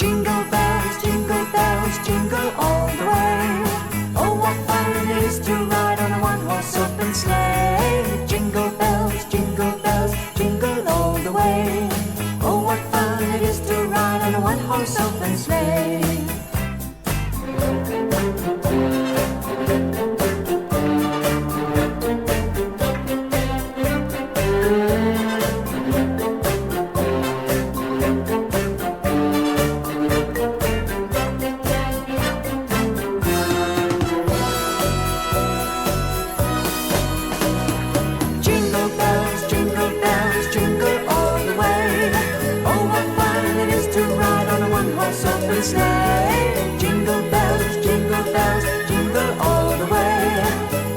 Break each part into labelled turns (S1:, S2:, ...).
S1: jingle bells, jingle all the way. Oh, what fun it is to ride on a one-horse open sleigh. Jingle bells, jingle all the way. Oh, what fun it is to ride on a one-horse open sleigh. Sleigh. Jingle bells, jingle all the way.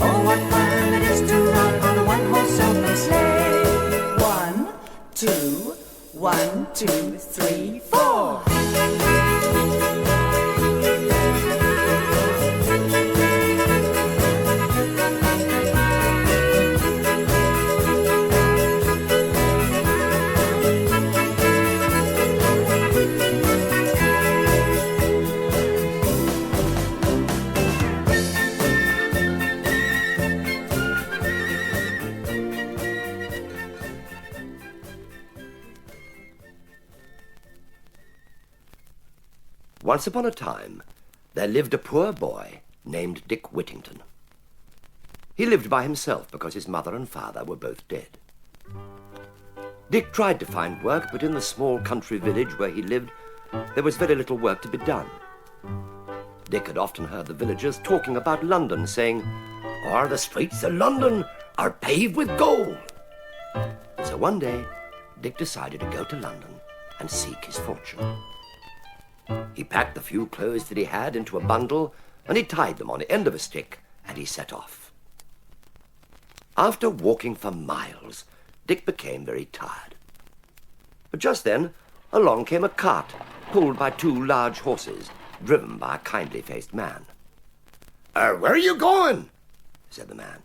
S1: Oh, what fun it is to ride on a one-horse open sleigh. 1, 2, 1, 2, 3, 4.
S2: Once upon a time, there lived a poor boy named Dick Whittington. He lived by himself because his mother and father were both dead. Dick tried to find work, but in the small country village where he lived, there was very little work to be done. Dick had often heard the villagers talking about London, saying, "Oh, the streets of London are paved with gold." So one day, Dick decided to go to London and seek his fortune. He packed the few clothes that he had into a bundle, and he tied them on the end of a stick, and he set off. After walking for miles, Dick became very tired. But just then, along came a cart, pulled by 2 large horses, driven by a kindly-faced man. "Where are you going?" said the man.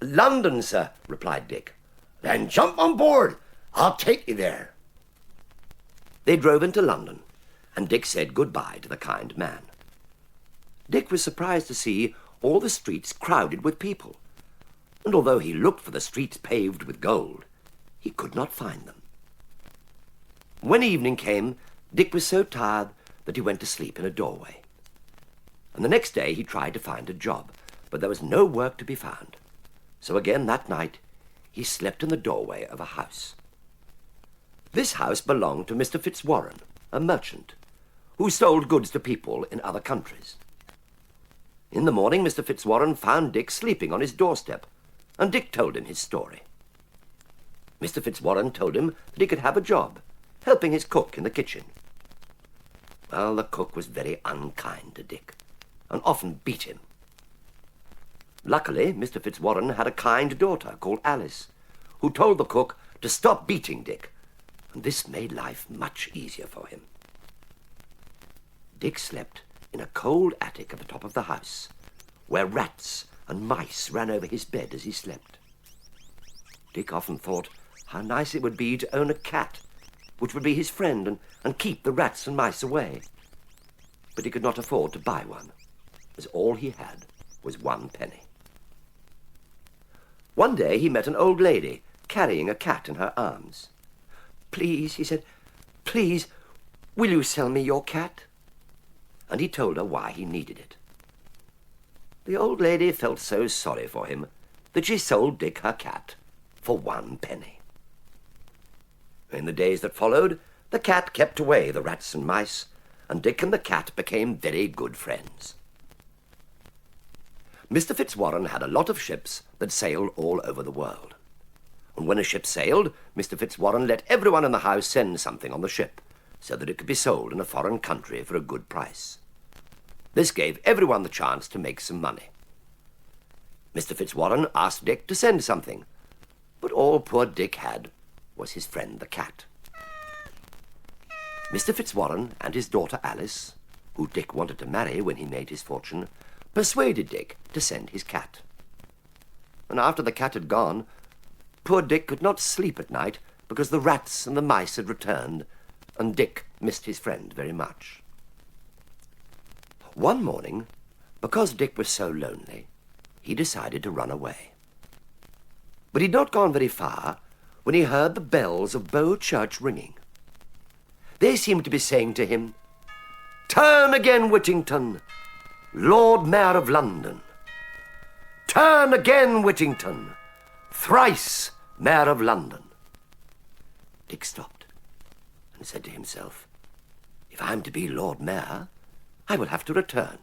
S2: "London, sir," replied Dick. "Then jump on board. I'll take you there." They drove into London, and Dick said goodbye to the kind man. Dick was surprised to see all the streets crowded with people, and although he looked for the streets paved with gold, he could not find them. When evening came, Dick was so tired that he went to sleep in a doorway. And the next day he tried to find a job, but there was no work to be found. So again that night he slept in the doorway of a house. This house belonged to Mr. Fitzwarren, a merchant, who sold goods to people in other countries. In the morning, Mr. Fitzwarren found Dick sleeping on his doorstep, and Dick told him his story. Mr. Fitzwarren told him that he could have a job, helping his cook in the kitchen. Well, the cook was very unkind to Dick, and often beat him. Luckily, Mr. Fitzwarren had a kind daughter called Alice, who told the cook to stop beating Dick, and this made life much easier for him. Dick slept in a cold attic at the top of the house, where rats and mice ran over his bed as he slept. Dick often thought how nice it would be to own a cat, which would be his friend and keep the rats and mice away. But he could not afford to buy one, as all he had was 1 penny. One day he met an old lady carrying a cat in her arms. "Please," he said, "please, will you sell me your cat?" And he told her why he needed it. The old lady felt so sorry for him that she sold Dick her cat for 1 penny. In the days that followed, the cat kept away the rats and mice, and Dick and the cat became very good friends. Mr. Fitzwarren had a lot of ships that sailed all over the world. And when a ship sailed, Mr. Fitzwarren let everyone in the house send something on the ship, so that it could be sold in a foreign country for a good price. This gave everyone the chance to make some money. Mr. Fitzwarren asked Dick to send something, but all poor Dick had was his friend the cat. Mr. Fitzwarren and his daughter Alice, who Dick wanted to marry when he made his fortune, persuaded Dick to send his cat. And after the cat had gone, poor Dick could not sleep at night because the rats and the mice had returned, and Dick missed his friend very much. One morning, because Dick was so lonely, he decided to run away. But he'd not gone very far when he heard the bells of Bow Church ringing. They seemed to be saying to him, "Turn again, Whittington, Lord Mayor of London. Turn again, Whittington, thrice Mayor of London." Dick stopped and said to himself, "If I'm to be Lord Mayor, I will have to return."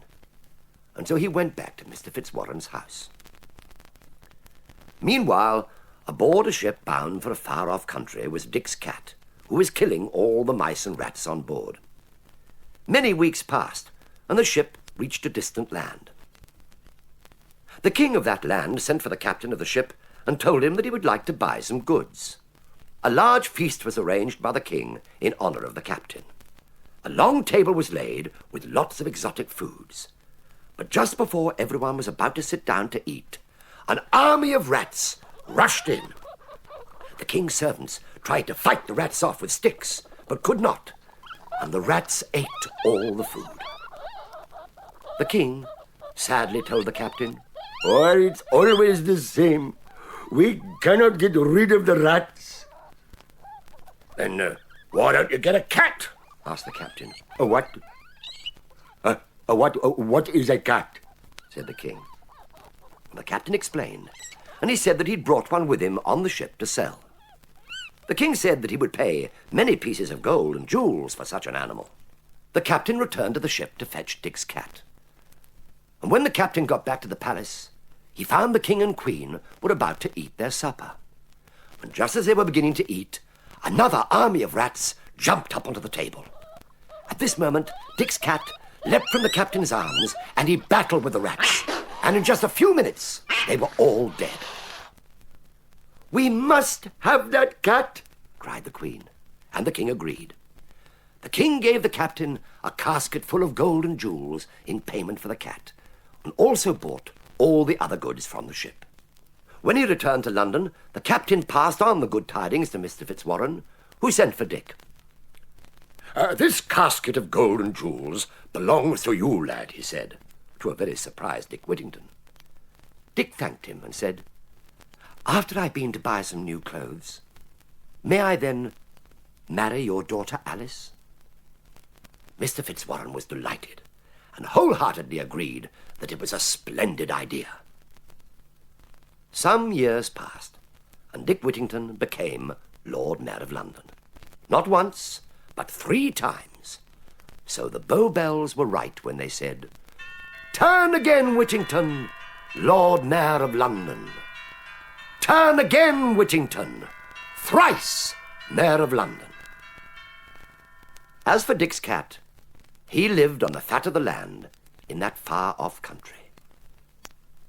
S2: And so he went back to Mr. Fitzwarren's house. Meanwhile, aboard a ship bound for a far-off country was Dick's cat, who was killing all the mice and rats on board. Many weeks passed, and the ship reached a distant land. The king of that land sent for the captain of the ship and told him that he would like to buy some goods. A large feast was arranged by the king in honor of the captain. A long table was laid with lots of exotic foods. But just before everyone was about to sit down to eat, an army of rats rushed in. The king's servants tried to fight the rats off with sticks, but could not, and the rats ate all the food. The king sadly told the captain,
S3: "Oh, it's always the same. We cannot get rid of the rats."
S2: "Then why don't you get a cat?" asked the captain.
S3: What? What is a cat?"
S2: said the king. The captain explained, and he said that he'd brought one with him on the ship to sell. The king said that he would pay many pieces of gold and jewels for such an animal. The captain returned to the ship to fetch Dick's cat. And when the captain got back to the palace, he found the king and queen were about to eat their supper. And just as they were beginning to eat, another army of rats jumped up onto the table. At this moment, Dick's cat leapt from the captain's arms, and he battled with the rats. And in just a few minutes, they were all dead.
S3: "We must have that cat,"
S2: cried the queen, and the king agreed. The king gave the captain a casket full of gold and jewels in payment for the cat, and also bought all the other goods from the ship. When he returned to London, the captain passed on the good tidings to Mr. Fitzwarren, who sent for Dick.
S3: "This casket of gold and jewels belongs to you, lad," he said,
S2: to a very surprised Dick Whittington. Dick thanked him and said, "After I've been to buy some new clothes, may I then marry your daughter Alice?" Mr. Fitzwarren was delighted and wholeheartedly agreed that it was a splendid idea. Some years passed, and Dick Whittington became Lord Mayor of London. Not once, but 3 times. So the Bow Bells were right when they said, "Turn again, Whittington, Lord Mayor of London. Turn again, Whittington, thrice Mayor of London." As for Dick's cat, he lived on the fat of the land in that far-off country.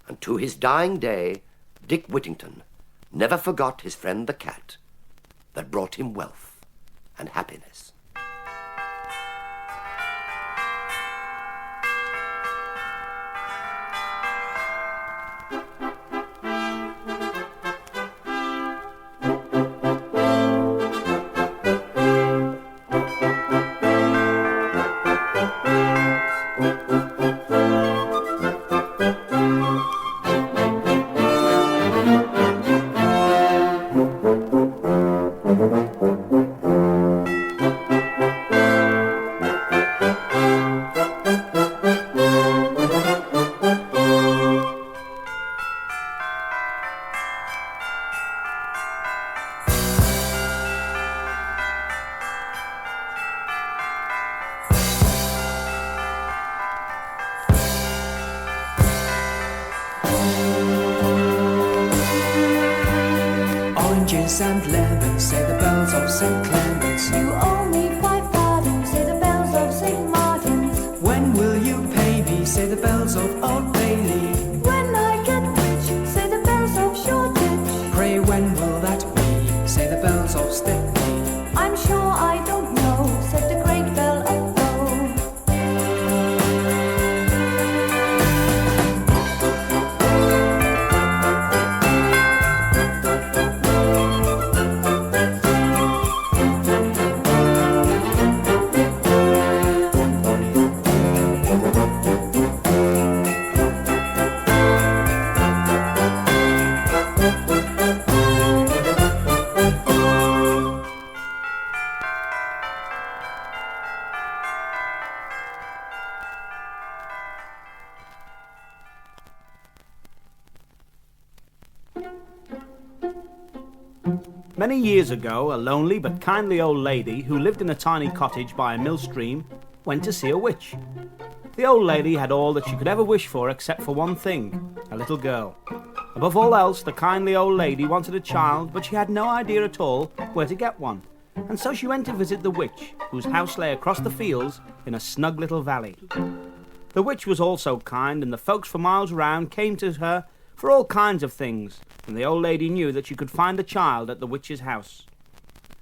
S2: And to his dying day, Dick Whittington never forgot his friend the cat that brought him wealth and happiness.
S1: Oranges and lemons, say the bells of St. Clement's.
S4: You owe me 5 pardons, say the bells of St. Martin's.
S1: When will you pay me, say the bells of Old Bailey.
S4: When I get rich, say the bells of Shoreditch.
S1: Pray when will that be, say the bells of Stepney.
S4: I'm sure I don't know, said the great bell of Bow.
S5: Many years ago, a lonely but kindly old lady who lived in a tiny cottage by a mill stream went to see a witch. The old lady had all that she could ever wish for except for one thing, a little girl. Above all else, the kindly old lady wanted a child, but she had no idea at all where to get one. And so she went to visit the witch, whose house lay across the fields in a snug little valley. The witch was also kind, and the folks for miles round came to her for all kinds of things, and the old lady knew that she could find a child at the witch's house.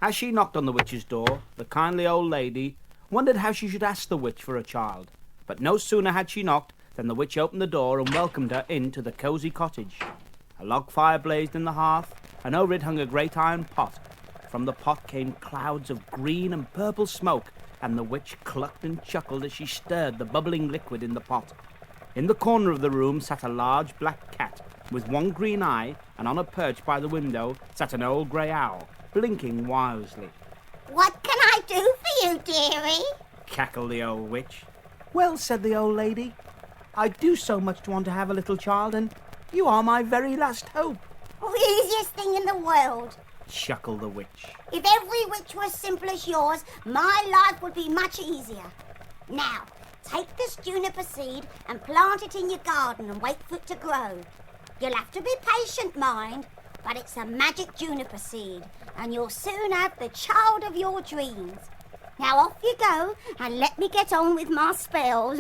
S5: As she knocked on the witch's door, the kindly old lady wondered how she should ask the witch for a child, but no sooner had she knocked than the witch opened the door and welcomed her into the cosy cottage. A log fire blazed in the hearth, and over it hung a great iron pot. From the pot came clouds of green and purple smoke, and the witch clucked and chuckled as she stirred the bubbling liquid in the pot. In the corner of the room sat a large black cat with one green eye, and on a perch by the window sat an old grey owl, blinking wisely.
S6: What can I do for you, dearie?
S5: Cackled the old witch. Well, said the old lady, I do so much want to have a little child, and you are my very last hope.
S6: Easiest thing in the world.
S5: Chuckled the witch.
S6: If every witch was simple as yours, my life would be much easier. Now, take this juniper seed and plant it in your garden and wait for it to grow. You'll have to be patient, mind, but it's a magic juniper seed, and you'll soon have the child of your dreams. Now off you go, and let me get on with my spells.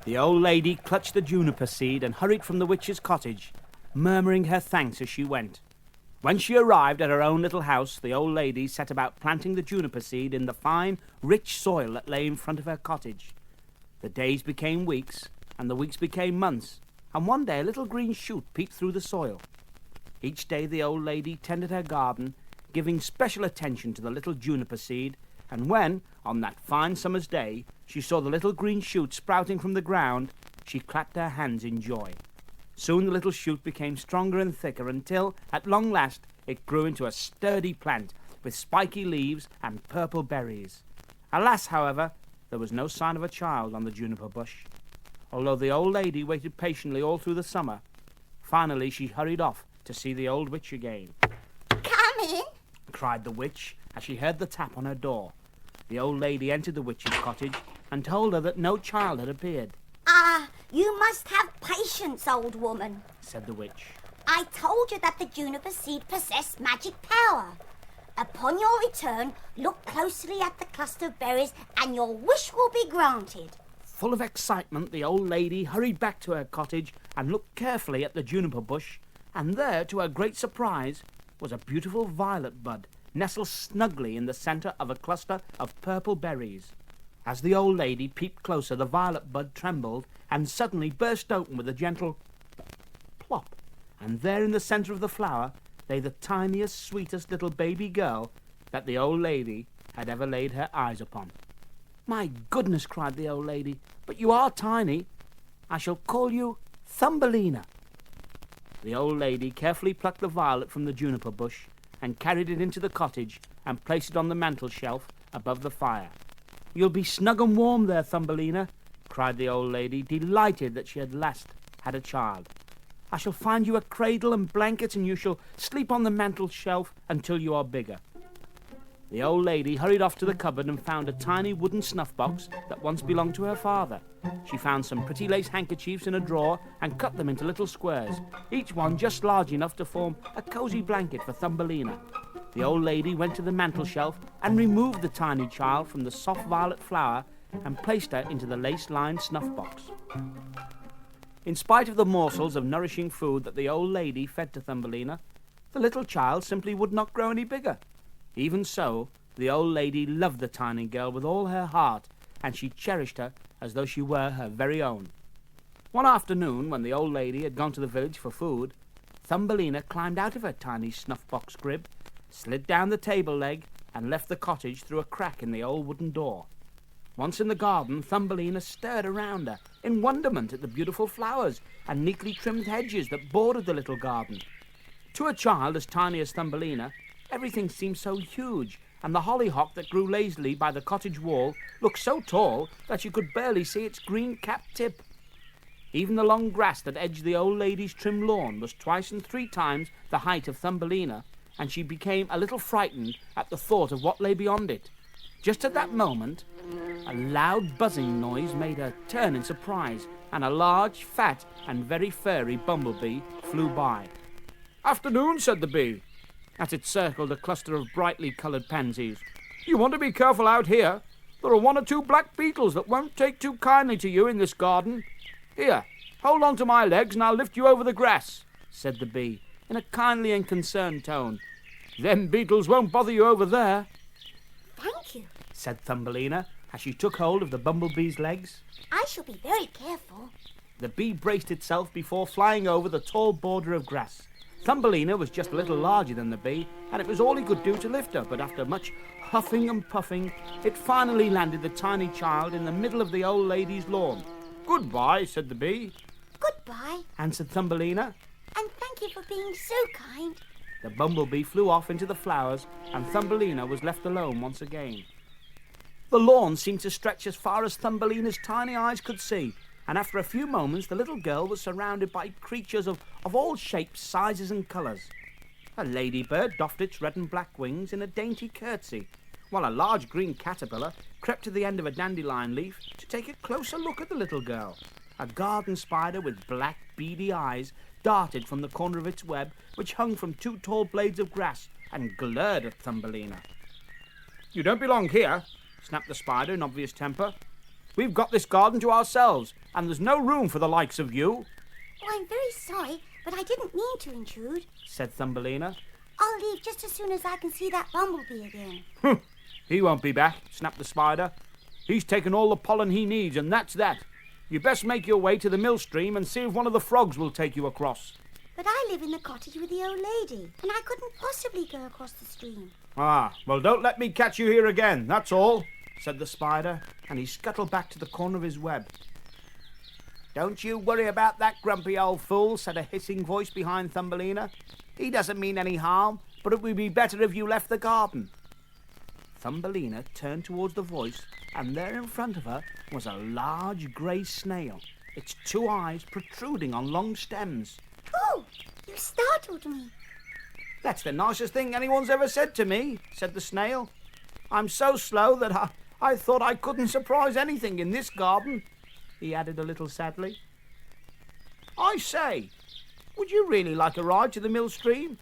S5: The old lady clutched the juniper seed and hurried from the witch's cottage, murmuring her thanks as she went. When she arrived at her own little house, the old lady set about planting the juniper seed in the fine, rich soil that lay in front of her cottage. The days became weeks, and the weeks became months, and one day a little green shoot peeped through the soil. Each day the old lady tended her garden, giving special attention to the little juniper seed, and when, on that fine summer's day, she saw the little green shoot sprouting from the ground, she clapped her hands in joy. Soon the little shoot became stronger and thicker until, at long last, it grew into a sturdy plant with spiky leaves and purple berries. Alas, however, there was no sign of a child on the juniper bush. Although the old lady waited patiently all through the summer, finally she hurried off to see the old witch again.
S6: Come in,
S5: Cried the witch as she heard the tap on her door. The old lady entered the witch's cottage and told her that no child had appeared.
S6: You must have patience, old woman.
S5: Said the witch.
S6: I told you that the juniper seed possessed magic power. Upon your return, look closely at the cluster of berries and your wish will be granted.
S5: Full of excitement, the old lady hurried back to her cottage and looked carefully at the juniper bush, and there, to her great surprise, was a beautiful violet bud nestled snugly in the centre of a cluster of purple berries. As the old lady peeped closer, the violet bud trembled and suddenly burst open with a gentle plop, and there in the centre of the flower lay the tiniest, sweetest little baby girl that the old lady had ever laid her eyes upon. My goodness, cried the old lady, but you are tiny. I shall call you Thumbelina. The old lady carefully plucked the violet from the juniper bush and carried it into the cottage and placed it on the mantel shelf above the fire. You'll be snug and warm there, Thumbelina, cried the old lady, delighted that she had last had a child. I shall find you a cradle and blanket, and you shall sleep on the mantel shelf until you are bigger. The old lady hurried off to the cupboard and found a tiny wooden snuff box that once belonged to her father. She found some pretty lace handkerchiefs in a drawer and cut them into little squares, each one just large enough to form a cosy blanket for Thumbelina. The old lady went to the mantel shelf and removed the tiny child from the soft violet flower and placed her into the lace-lined snuff box. In spite of the morsels of nourishing food that the old lady fed to Thumbelina, the little child simply would not grow any bigger. Even so, the old lady loved the tiny girl with all her heart, and she cherished her as though she were her very own. One afternoon, when the old lady had gone to the village for food, Thumbelina climbed out of her tiny snuff-box crib, slid down the table leg, and left the cottage through a crack in the old wooden door. Once in the garden, Thumbelina stared around her in wonderment at the beautiful flowers and neatly trimmed hedges that bordered the little garden. To a child as tiny as Thumbelina, everything seemed so huge, and the hollyhock that grew lazily by the cottage wall looked so tall that you could barely see its green-capped tip. Even the long grass that edged the old lady's trim lawn was twice and three times the height of Thumbelina, and she became a little frightened at the thought of what lay beyond it. Just at that moment, a loud buzzing noise made her turn in surprise, and a large, fat, and very furry bumblebee flew by. "Afternoon," said the bee, as it circled a cluster of brightly coloured pansies. "You want to be careful out here. There are one or two black beetles that won't take too kindly to you in this garden. Here, hold on to my legs and I'll lift you over the grass," said the bee, in a kindly and concerned tone. "Them beetles won't bother you over there,"
S6: Thank you.
S5: said Thumbelina, as she took hold of the bumblebee's legs.
S6: I shall be very careful.
S5: The bee braced itself before flying over the tall border of grass. Thumbelina was just a little larger than the bee, and it was all he could do to lift her, but after much huffing and puffing, it finally landed the tiny child in the middle of the old lady's lawn. "Goodbye," said the bee,
S6: Goodbye,
S5: answered Thumbelina.
S6: and thank you for being so kind.
S5: The bumblebee flew off into the flowers, and Thumbelina was left alone once again. The lawn seemed to stretch as far as Thumbelina's tiny eyes could see, and after a few moments the little girl was surrounded by creatures of all shapes, sizes and colours. A ladybird doffed its red and black wings in a dainty curtsy, while a large green caterpillar crept to the end of a dandelion leaf to take a closer look at the little girl. A garden spider with black, beady eyes darted from the corner of its web, which hung from two tall blades of grass, and glared at Thumbelina. "You don't belong here," snapped the spider in obvious temper. "We've got this garden to ourselves, and there's no room for the likes of you,"
S6: Oh, I'm very sorry, but I didn't mean to intrude.
S5: said Thumbelina.
S6: I'll leave just as soon as I can see that bumblebee again.
S5: "He won't be back," snapped the spider. "He's taken all the pollen he needs, and that's that. You best make your way to the mill stream and see if one of the frogs will take you across."
S6: But I live in the cottage with the old lady, and I couldn't possibly go across the stream.
S5: "Ah, well, don't let me catch you here again, that's all," said the spider, and he scuttled back to the corner of his web. "Don't you worry about that grumpy old fool," said a hissing voice behind Thumbelina. "He doesn't mean any harm, but it would be better if you left the garden." Thumbelina turned towards the voice, and there in front of her was a large grey snail, its two eyes protruding on long stems.
S6: Oh, you startled me.
S5: "That's the nicest thing anyone's ever said to me," said the snail. "I'm so slow that I thought I couldn't surprise anything in this garden," he added a little sadly. "I say, would you really like a ride to the mill stream?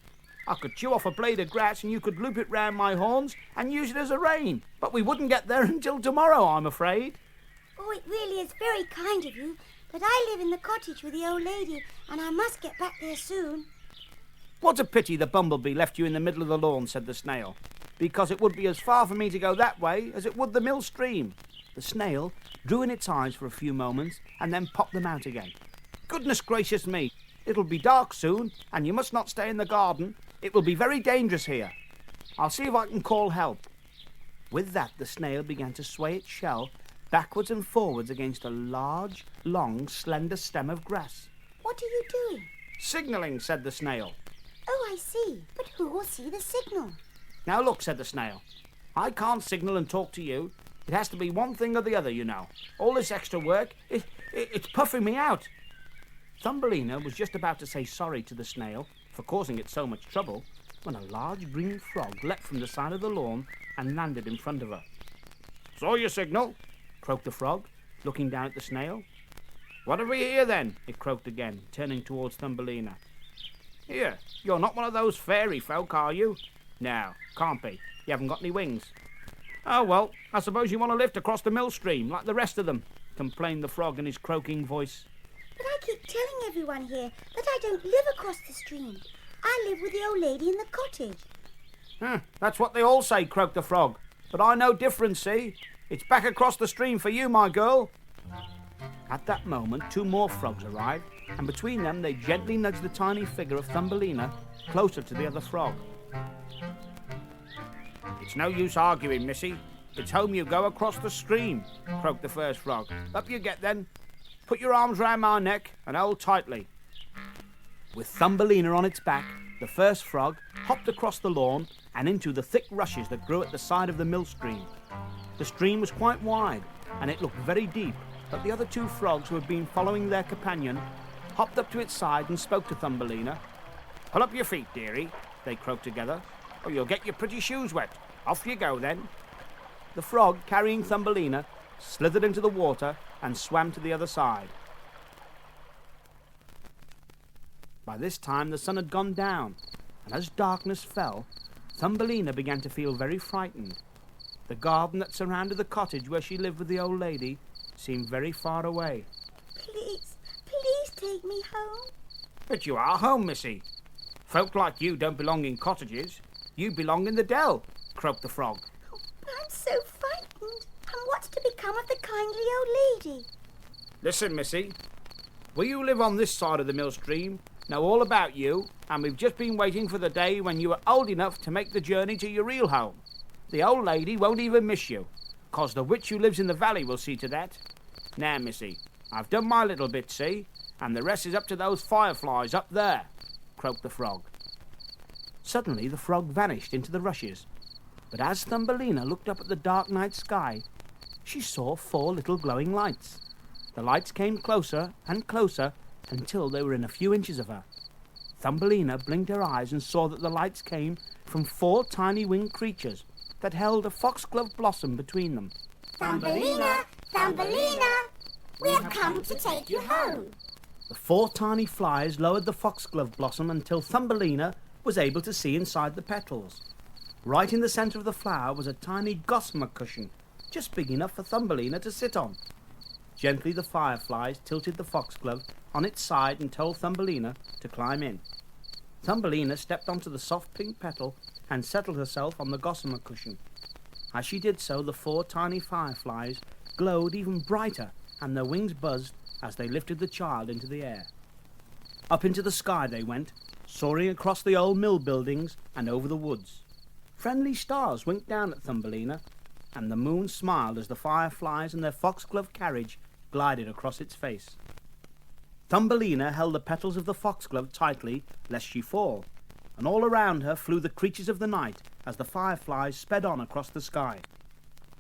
S5: I could chew off a blade of grass and you could loop it round my horns and use it as a rein, but we wouldn't get there until tomorrow, I'm afraid."
S6: Oh, it really is very kind of you, but I live in the cottage with the old lady, and I must get back there soon.
S5: "What a pity the bumblebee left you in the middle of the lawn," said the snail, "because it would be as far for me to go that way as it would the mill stream." The snail drew in its eyes for a few moments and then popped them out again. "Goodness gracious me, it'll be dark soon, and you must not stay in the garden. It will be very dangerous here. I'll see if I can call help." With that, the snail began to sway its shell backwards and forwards against a large, long, slender stem of grass.
S6: What are you doing?
S5: "Signalling," said the snail.
S6: Oh, I see. But who will see the signal?
S5: "Now look," said the snail. "I can't signal and talk to you. It has to be one thing or the other, you know. All this extra work, it's puffing me out." Thumbelina was just about to say sorry to the snail for causing it so much trouble when a large green frog leapt from the side of the lawn and landed in front of her. "Saw your signal," croaked the frog, looking down at the snail. "What have we here, then?" it croaked again, turning towards Thumbelina. "Here, you're not one of those fairy folk, are you?" "No, can't be. You haven't got any wings." "Oh, well, I suppose you want to lift across the mill stream, like the rest of them," complained the frog in his croaking voice.
S6: But I keep telling everyone here that I don't live across the stream. I live with the old lady in the cottage.
S5: "That's what they all say," croaked the frog. "But I know different, see? It's back across the stream for you, my girl." At that moment, two more frogs arrived, and between them they gently nudged the tiny figure of Thumbelina closer to the other frog. "It's no use arguing, missy. It's home you go across the stream," croaked the first frog. "Up you get, then. Put your arms round my neck and hold tightly." With Thumbelina on its back, the first frog hopped across the lawn and into the thick rushes that grew at the side of the mill stream. The stream was quite wide, and it looked very deep, But the other two frogs, who had been following their companion, hopped up to its side and spoke to Thumbelina. "Pull up your feet, dearie," they croaked together, "or you'll get your pretty shoes wet. Off you go, then." The frog, carrying Thumbelina, slithered into the water and swam to the other side. By this time the sun had gone down, and as darkness fell, Thumbelina began to feel very frightened. The garden that surrounded the cottage where she lived with the old lady seemed very far away.
S6: Please, please take me home.
S5: "But you are home, missy. Folk like you don't belong in cottages. You belong in the dell," croaked the frog.
S6: Oh, but I'm so frightened. And what's to become of the kindly old lady?
S5: "Listen, missy. We who live on this side of the mill stream know all about you, and we've just been waiting for the day when you are old enough to make the journey to your real home. The old lady won't even miss you, 'cause the witch who lives in the valley will see to that. Now, missy, I've done my little bit, see, and the rest is up to those fireflies up there," croaked the frog. Suddenly the frog vanished into the rushes, but as Thumbelina looked up at the dark night sky, she saw 4 little glowing lights. The lights came closer and closer until they were in a few inches of her. Thumbelina blinked her eyes and saw that the lights came from 4 tiny winged creatures that held a foxglove blossom between them.
S6: Thumbelina, Thumbelina, we have come to take you home.
S5: The 4 tiny flies lowered the foxglove blossom until Thumbelina was able to see inside the petals. Right in the centre of the flower was a tiny gossamer cushion, just big enough for Thumbelina to sit on. Gently the fireflies tilted the foxglove on its side and told Thumbelina to climb in. Thumbelina stepped onto the soft pink petal and settled herself on the gossamer cushion. As she did so, the 4 tiny fireflies glowed even brighter, and their wings buzzed as they lifted the child into the air. Up into the sky they went, soaring across the old mill buildings and over the woods. Friendly stars winked down at Thumbelina, and the moon smiled as the fireflies and their foxglove carriage glided across its face. Thumbelina held the petals of the foxglove tightly lest she fall, and all around her flew the creatures of the night as the fireflies sped on across the sky.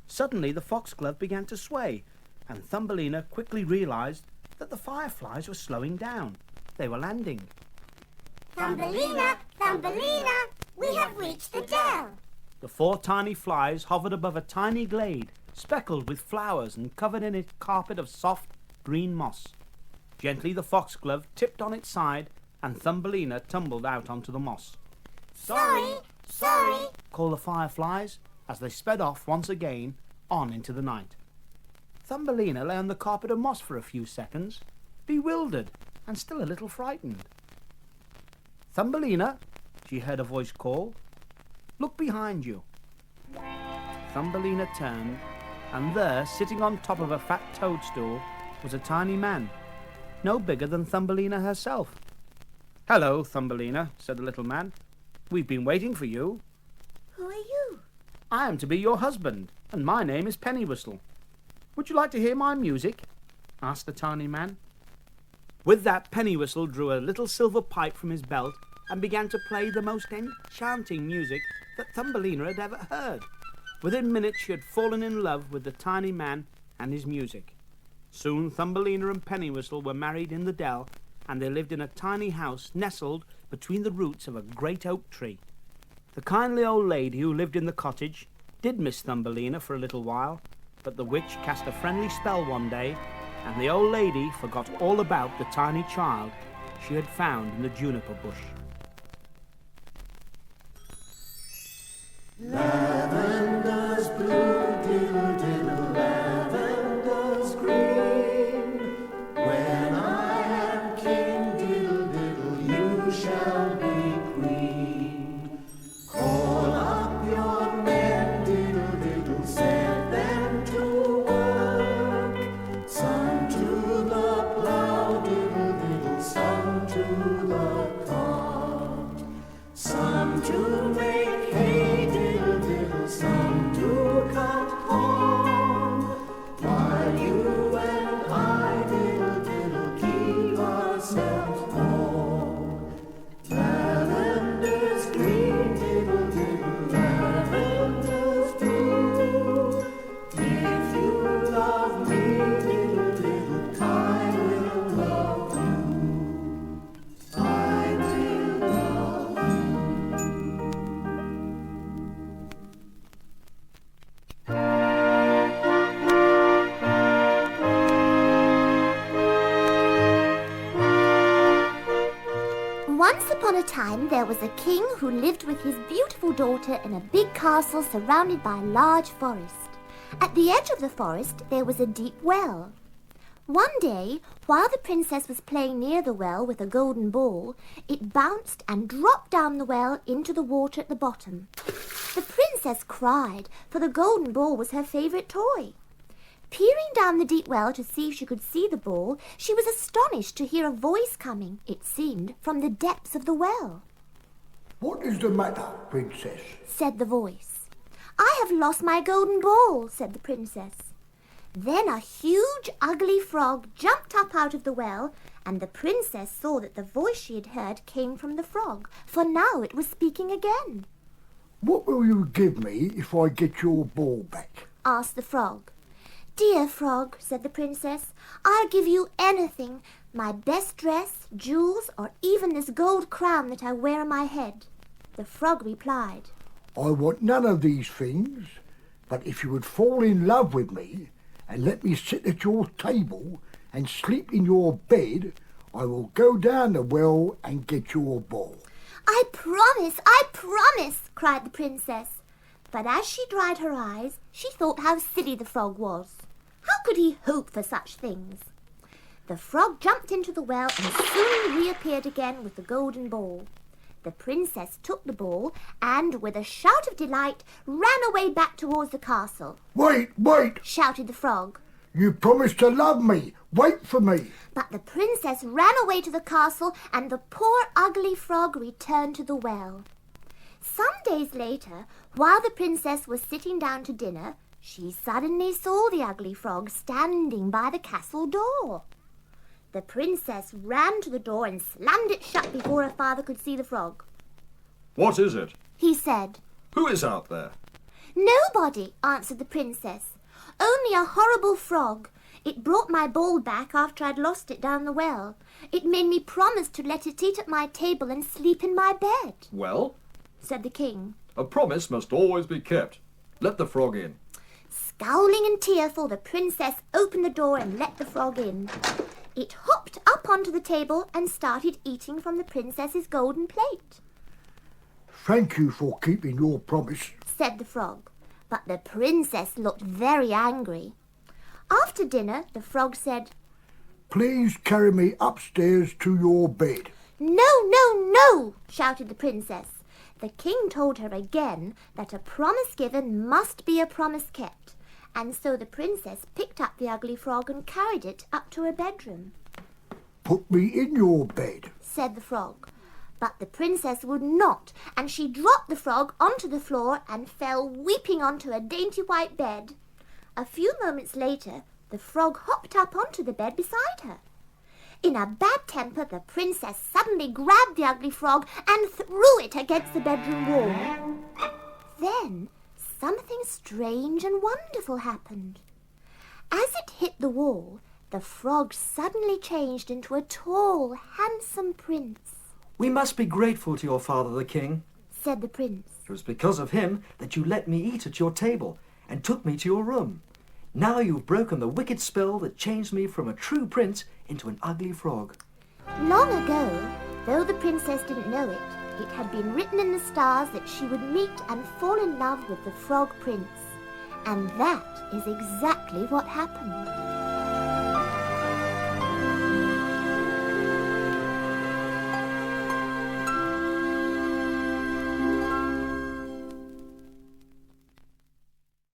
S5: Suddenly the foxglove began to sway, and Thumbelina quickly realized that the fireflies were slowing down. They were landing.
S6: Thumbelina, Thumbelina, we have reached the dell.
S5: The 4 tiny flies hovered above a tiny glade, speckled with flowers and covered in a carpet of soft green moss. Gently the foxglove tipped on its side, and Thumbelina tumbled out onto the moss.
S6: Sorry, sorry,
S5: called the fireflies as they sped off once again on into the night. Thumbelina lay on the carpet of moss for a few seconds, bewildered and still a little frightened. "Thumbelina," she heard a voice call, "look behind you." Thumbelina turned, and there, sitting on top of a fat toadstool, was a tiny man, no bigger than Thumbelina herself. "Hello, Thumbelina," said the little man. "We've been waiting for you."
S6: Who are you?
S5: "I am to be your husband, and my name is Pennywhistle. Would you like to hear my music?" asked the tiny man. With that, Pennywhistle drew a little silver pipe from his belt and began to play the most enchanting music that Thumbelina had ever heard. Within minutes she had fallen in love with the tiny man and his music. Soon Thumbelina and Pennywhistle were married in the dell, and they lived in a tiny house nestled between the roots of a great oak tree. The kindly old lady who lived in the cottage did miss Thumbelina for a little while, but the witch cast a friendly spell one day, and the old lady forgot all about the tiny child she had found in the juniper bush.
S1: Lavenders blue, diddle diddle, lavenders green. When I am king, diddle diddle, you shall be queen. Call up your men, diddle diddle, set them to work. Some to the plough, diddle diddle, some to the cart. Some to make hay, diddle diddle, some
S4: upon a time there was a king who lived with his beautiful daughter in a big castle surrounded by a large forest. At the edge of the forest there was a deep well. One day, while the princess was playing near the well with a golden ball, it bounced and dropped down the well into the water at the bottom. The princess cried, for the golden ball was her favourite toy. Peering down the deep well to see if she could see the ball, she was astonished to hear a voice coming, it seemed, from the depths of the well.
S7: "What is the matter, princess?"
S4: Said the voice. "I have lost my golden ball," said the princess. Then a huge, ugly frog jumped up out of the well, and the princess saw that the voice she had heard came from the frog, for now it was speaking again.
S7: "What will you give me if I get your ball back?"
S4: Asked the frog. "Dear frog," said the princess, "I'll give you anything, my best dress, jewels, or even this gold crown that I wear on my head." The frog replied,
S7: "I want none of these things, but if you would fall in love with me and let me sit at your table and sleep in your bed, I will go down the well and get your ball."
S4: I promise, cried the princess. But as she dried her eyes, she thought how silly the frog was. How could he hope for such things? The frog jumped into the well and soon reappeared again with the golden ball. The princess took the ball and, with a shout of delight, ran away back towards the castle.
S7: "Wait,
S4: Shouted the frog.
S7: You promised to love me. Wait for me."
S4: But the princess ran away to the castle and the poor ugly frog returned to the well. Some days later, while the princess was sitting down to dinner, she suddenly saw the ugly frog standing by the castle door. The princess ran to the door and slammed it shut before her father could see the frog.
S8: "What is it?"
S4: He said.
S8: "Who is out there?"
S4: "Nobody," answered the princess. "Only a horrible frog. It brought my ball back after I'd lost it down the well. It made me promise to let it eat at my table and sleep in my bed,"
S8: "Well,
S4: said the king.
S8: a promise must always be kept. Let the frog in."
S4: Scowling and tearful, the princess opened the door and let the frog in. It hopped up onto the table and started eating from the princess's golden plate.
S7: "Thank you for keeping your promise,"
S4: said the frog. But the princess looked very angry. After dinner, the frog said,
S7: "Please carry me upstairs to your bed."
S4: No, shouted the princess. The king told her again that a promise given must be a promise kept, and so the princess picked up the ugly frog and carried it up to her bedroom.
S7: "Put me in your bed,"
S4: said the frog. But the princess would not, and she dropped the frog onto the floor and fell weeping onto a dainty white bed. A few moments later, the frog hopped up onto the bed beside her. In a bad temper, the princess suddenly grabbed the ugly frog and threw it against the bedroom wall. Then something strange and wonderful happened. As it hit the wall, the frog suddenly changed into a tall, handsome prince.
S9: "We must be grateful to your father, the king,"
S4: said the prince.
S9: "It was because of him that you let me eat at your table and took me to your room. Now you've broken the wicked spell that changed me from a true prince into an ugly frog."
S4: Long ago, though the princess didn't know it, it had been written in the stars that she would meet and fall in love with the frog prince. And that is exactly what happened.